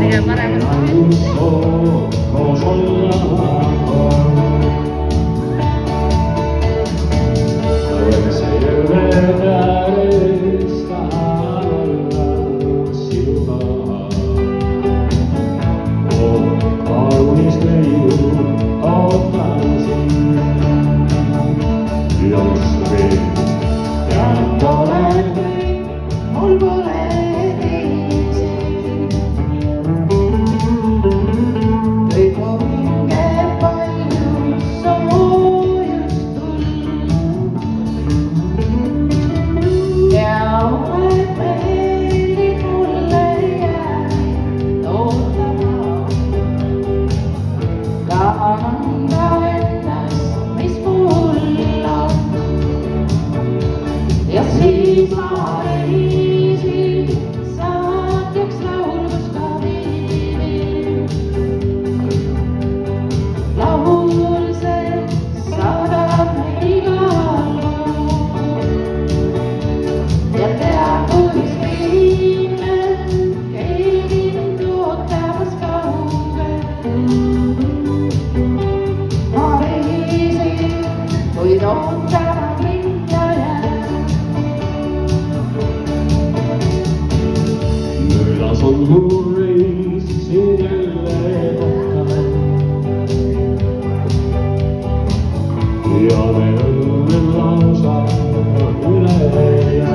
kõige paremat koos olla oleks jõe ääres tahan olla sinuga. Kaunis leiu ootan sind jooksvil ja pole mul pole teisi. Kõik onge palju soojust tuld ja oled meeldid mulle jäänud ootama. Tahan anda ennast, mis mul on ja siis ma reisin saatjaks lauluskabiini. Laul see saadab igal pool ja teab, kuis viimne keegi mind ootamas kaugel. Ma reisin, kuid ootama minna jääb. Möödas on mul reis sind jälle kohta ja me õnnel lausa üle jääb.